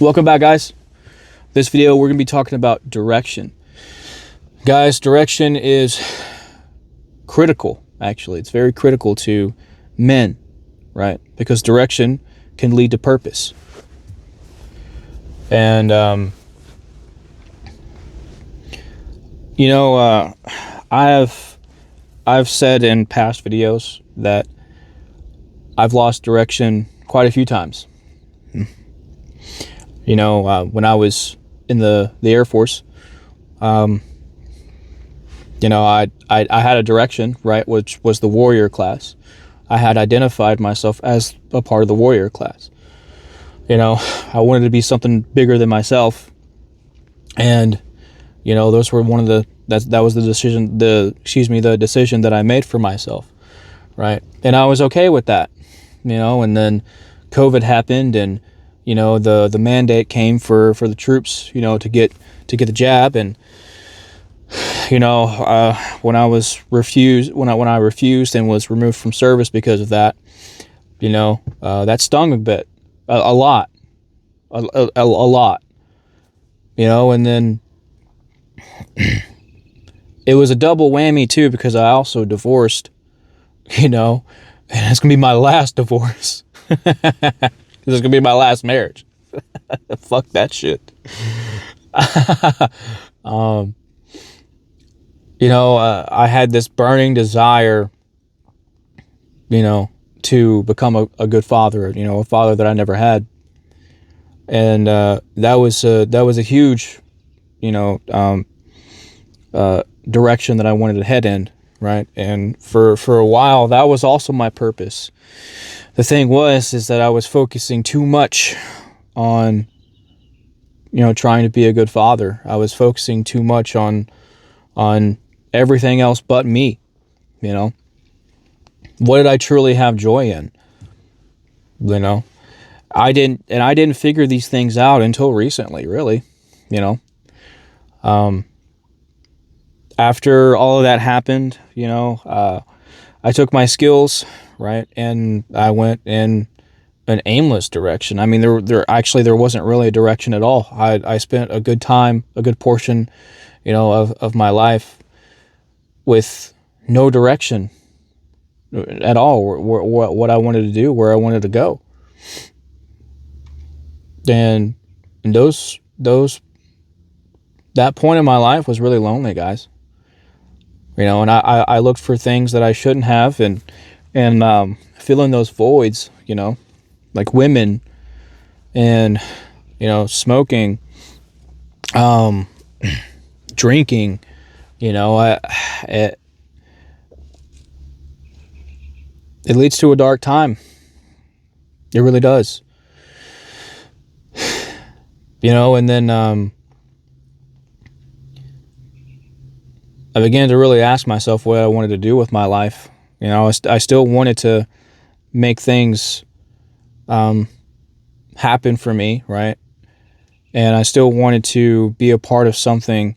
Welcome back, guys. This video we're going to be talking about direction. Guys, direction is critical, actually. It's very critical to men, right? Because direction can lead to purpose. And I've said in past videos that I've lost direction quite a few times. When I was in the Air Force, I had a direction, right, which was the warrior class. I had identified myself as a part of the warrior class. I wanted to be something bigger than myself, and those were one of that was the decision that I made for myself, right? And I was okay with that, and then COVID happened, and the mandate came for the troops, to get the jab. And when I refused and was removed from service because of that, that stung a bit, a lot, and then it was a double whammy too, because I also divorced, and it's gonna be my last divorce. This is going to be my last marriage. Fuck that shit. I had this burning desire, to become a good father, a father that I never had. And that was a huge, direction that I wanted to head in, right? And for a while, that was also my purpose. The thing is that I was focusing too much on, trying to be a good father. I was focusing too much on everything else but me. What did I truly have joy in? I didn't figure these things out until recently, really. After all of that happened, I took my skills, right, and I went in an aimless direction. I mean, there wasn't really a direction at all. I spent a good portion, of my life with no direction at all. What I wanted to do, where I wanted to go, and that point in my life was really lonely, guys. And I looked for things that I shouldn't have, and filling those voids, like women and, smoking, drinking, it leads to a dark time. It really does. And then, I began to really ask myself what I wanted to do with my life. I still wanted to make things happen for me, right? And I still wanted to be a part of something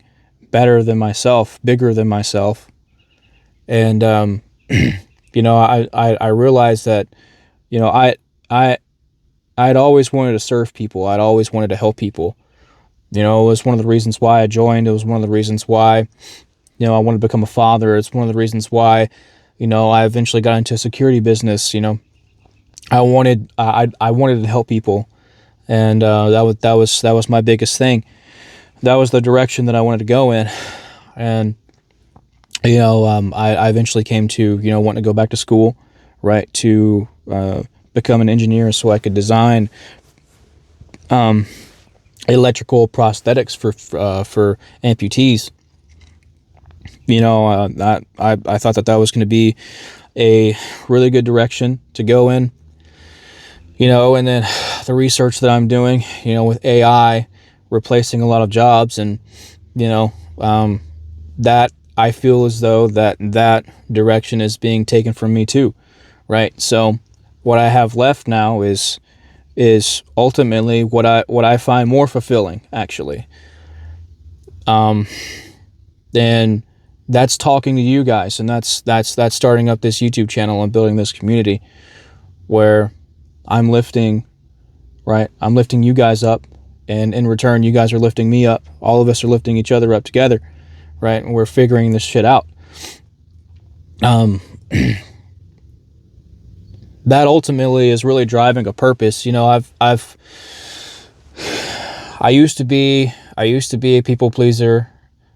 better than myself, bigger than myself. And I realized that I'd always wanted to serve people. I'd always wanted to help people. It was one of the reasons why I joined. It was one of the reasons why I wanted to become a father. It's one of the reasons why, I eventually got into a security business. I wanted to help people, and that was my biggest thing. That was the direction that I wanted to go in, and I eventually came to wanting to go back to school, right, to become an engineer so I could design electrical prosthetics for amputees. I thought that was going to be a really good direction to go in, and then the research that I'm doing, with AI replacing a lot of jobs, and, that I feel as though that direction is being taken from me too, right? So what I have left now is ultimately what I find more fulfilling, actually. And that's talking to you guys, and that's starting up this YouTube channel and building this community where I'm lifting, right? I'm lifting you guys up, And in return, you guys are lifting me up. All of us are lifting each other up together, right? And we're figuring this shit out. That ultimately is really driving a purpose. You know, I used to be a people pleaser.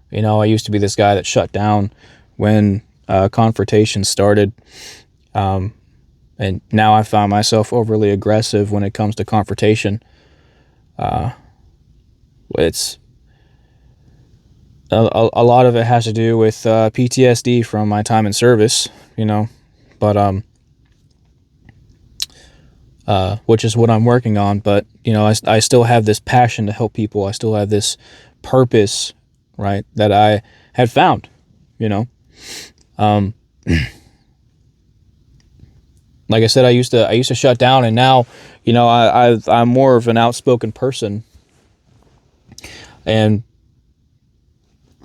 You know, I used to be this guy that shut down when confrontation started. And now I found myself overly aggressive when it comes to confrontation. It's a lot of it has to do with PTSD from my time in service, you know, but which is what I'm working on. But, you know, I still have this passion to help people. I still have this purpose, right, that I had found, you know. Like I said, I used to shut down, and now, you know, I'm more of an outspoken person. And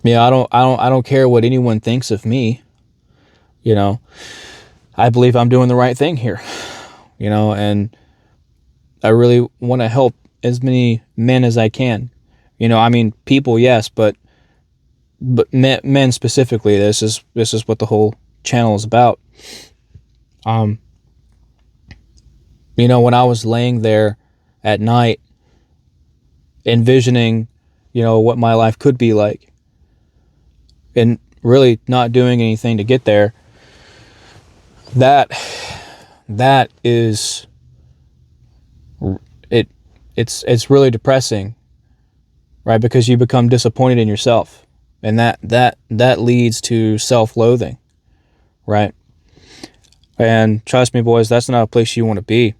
yeah, I don't care what anyone thinks of me. You know, I believe I'm doing the right thing here. You know, and I really want to help as many men as I can. You know, I mean, people, yes, but men specifically. This is what the whole channel is about. You know, when I was laying there at night, envisioning, you know, what my life could be like, and really not doing anything to get there, that is it's really depressing, right? Because you become disappointed in yourself, and that leads to self-loathing, right? And trust me, boys, that's not a place you want to be.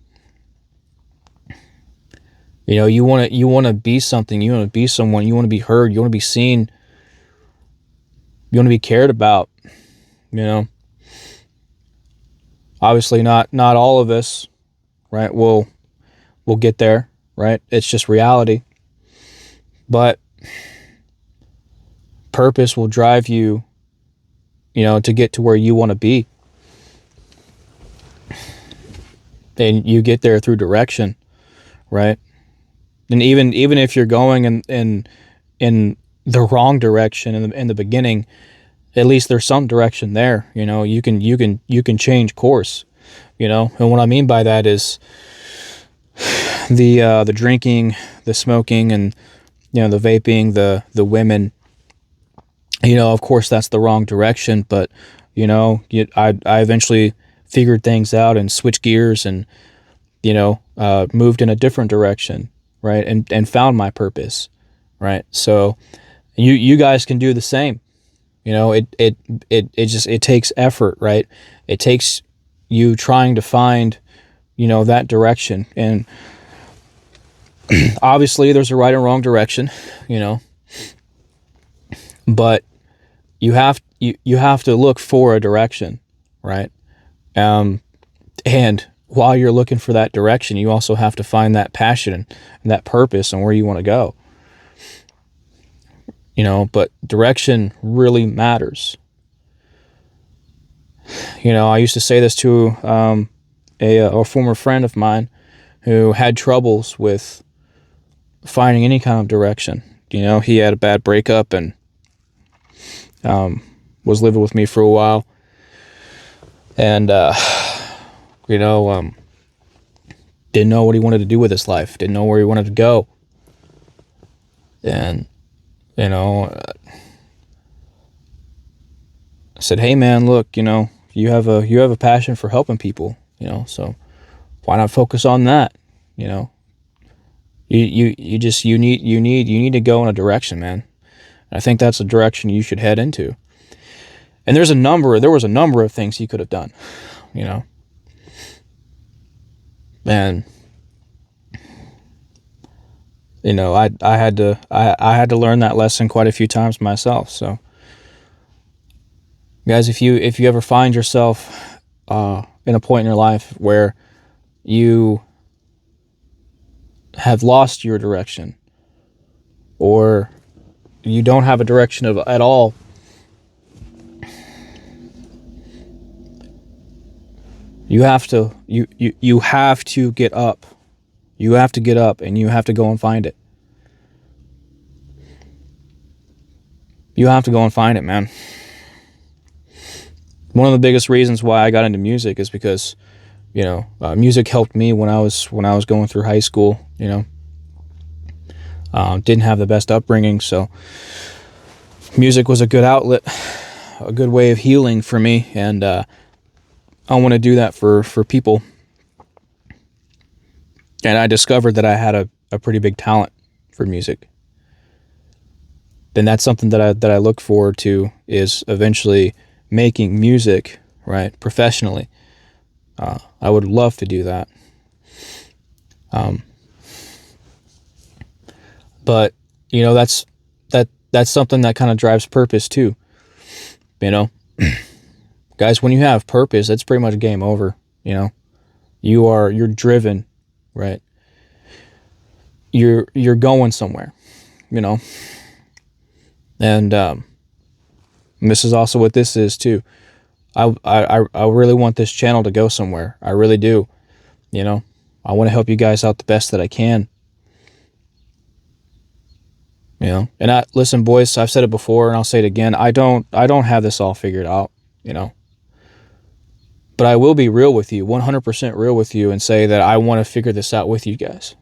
You know, you want to be something, you want to be someone, you want to be heard, you want to be seen, you want to be cared about, you know. Obviously not all of us, right, will get there, right? It's just reality. But purpose will drive you, you know, to get to where you want to be. And you get there through direction, right? And even if you're going in the wrong direction in the beginning, at least there's some direction there. You know, you can change course. You know, and what I mean by that is the drinking, the smoking, and, you know, the vaping, the women. You know, of course that's the wrong direction, but, you know, I eventually figured things out and switched gears and, you know, moved in a different direction, right? And found my purpose, right? So you guys can do the same. You know, it takes effort, right? It takes you trying to find, you know, that direction. And obviously there's a right and wrong direction, you know, but you have to look for a direction, right? And while you're looking for that direction, you also have to find that passion and that purpose and where you want to go. You know, but direction really matters. You know, I used to say this to a former friend of mine who had troubles with finding any kind of direction. You know, he had a bad breakup and was living with me for a while. And, you know, didn't know what he wanted to do with his life. Didn't know where he wanted to go. And, you know, I said, hey man, look, you know, you have a passion for helping people, you know, so why not focus on that? You know, you need to go in a direction, man. And I think that's a direction you should head into. And there was a number of things he could have done, you know. And, you know, I had to learn that lesson quite a few times myself. So, guys, if you ever find yourself in a point in your life where you have lost your direction, or you don't have a direction at all, you have to get up. You have to get up and you have to go and find it. You have to go and find it, man. One of the biggest reasons why I got into music is because, music helped me when I was going through high school. Didn't have the best upbringing, so music was a good outlet, a good way of healing for me, and I want to do that for people. And I discovered that I had a pretty big talent for music. Then that's something that I look forward to, is eventually making music, right, professionally. I would love to do that. But that's something that kind of drives purpose too. Guys, when you have purpose, that's pretty much game over. You're driven, right? You're going somewhere, and this is also what this is too. I really want this channel to go somewhere. I really do. I want to help you guys out the best that I can. And listen, boys, I've said it before and I'll say it again. I don't have this all figured out, but I will be real with you, 100% real with you, and say that I want to figure this out with you guys.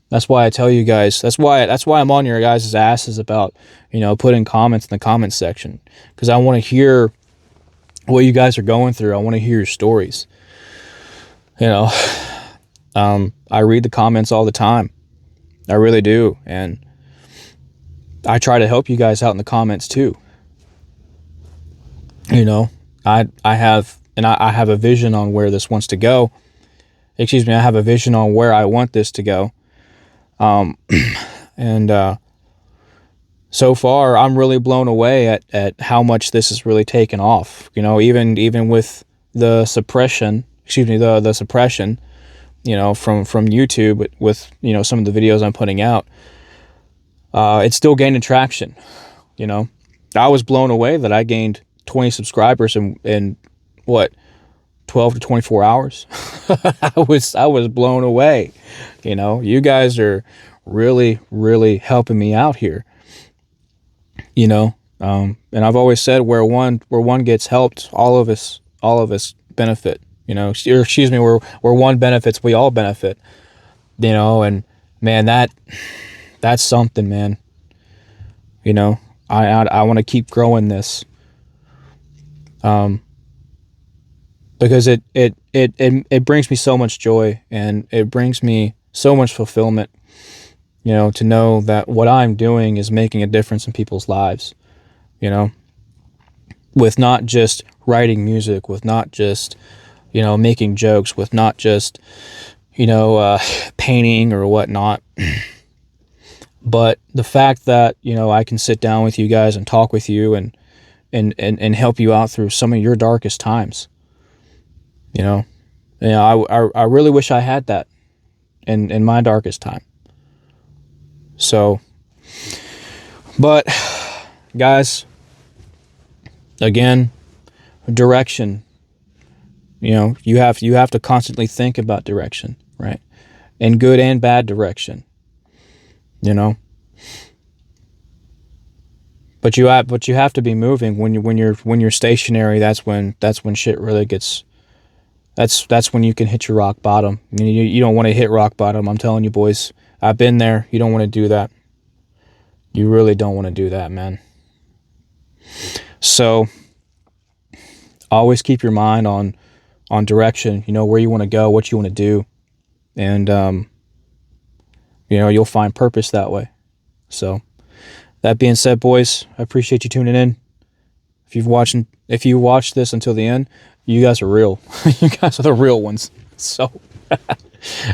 That's why I tell you guys, that's why I'm on your guys' asses about, putting comments in the comments section, because I want to hear what you guys are going through. I want to hear your stories. I read the comments all the time. I really do. And I try to help you guys out in the comments too. I have a vision on where this wants to go. I have a vision on where I want this to go. And so far I'm really blown away at how much this has really taken off. Even with the suppression, from YouTube with, some of the videos I'm putting out, it's still gaining traction. I was blown away that I gained 20 subscribers in what, 12 to 24 hours. I was blown away. You guys are really, really helping me out here. And I've always said where one gets helped, all of us benefit. Where one benefits, we all benefit. And man, that's something, man. I want to keep growing this. Because it brings me so much joy, and it brings me so much fulfillment, to know that what I'm doing is making a difference in people's lives, with not just writing music, with not just, making jokes, with not just, painting or whatnot, but the fact that, I can sit down with you guys and talk with you and help you out through some of your darkest times. I really wish I had that in my darkest time. So, but guys, again, direction. You have to constantly think about direction, right? And good and bad direction. But you have to be moving. When you're stationary, that's when shit really gets. That's when you can hit your rock bottom. You don't want to hit rock bottom. I'm telling you, boys. I've been there. You don't want to do that. You really don't want to do that, man. So always keep your mind on direction. Where you want to go, what you want to do, and you'll find purpose that way. So that being said, boys, I appreciate you tuning in. If you watched this until the end, you guys are real. You guys are the real ones. So,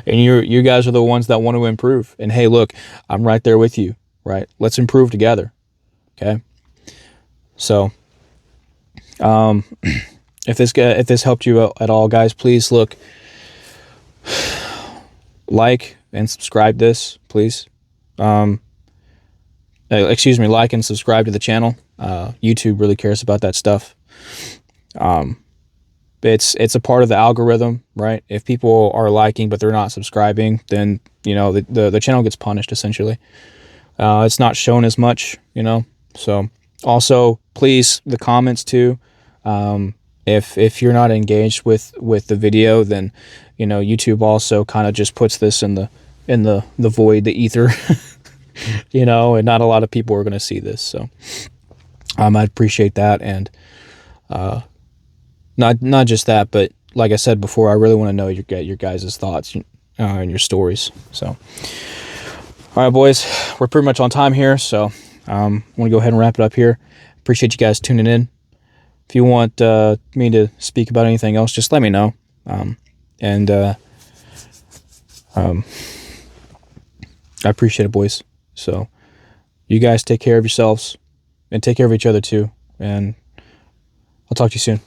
and you guys are the ones that want to improve. And hey, look, I'm right there with you, right? Let's improve together. Okay. So, if this helped you at all, guys, please like and subscribe this, please. Like and subscribe to the channel. YouTube really cares about that stuff. It's a part of the algorithm, right? If people are liking but they're not subscribing, then the channel gets punished essentially. It's not shown as much, So also, please, the comments too. If you're not engaged with the video, then YouTube also kind of just puts this in the void, the ether, and not a lot of people are going to see this. So I'd appreciate that, and not just that, but like I said before, I really want to know your guys' thoughts and your stories. So, all right, boys, we're pretty much on time here, so I want to go ahead and wrap it up here. Appreciate you guys tuning in. If you want me to speak about anything else, just let me know. I appreciate it, boys. So you guys take care of yourselves and take care of each other too. And I'll talk to you soon.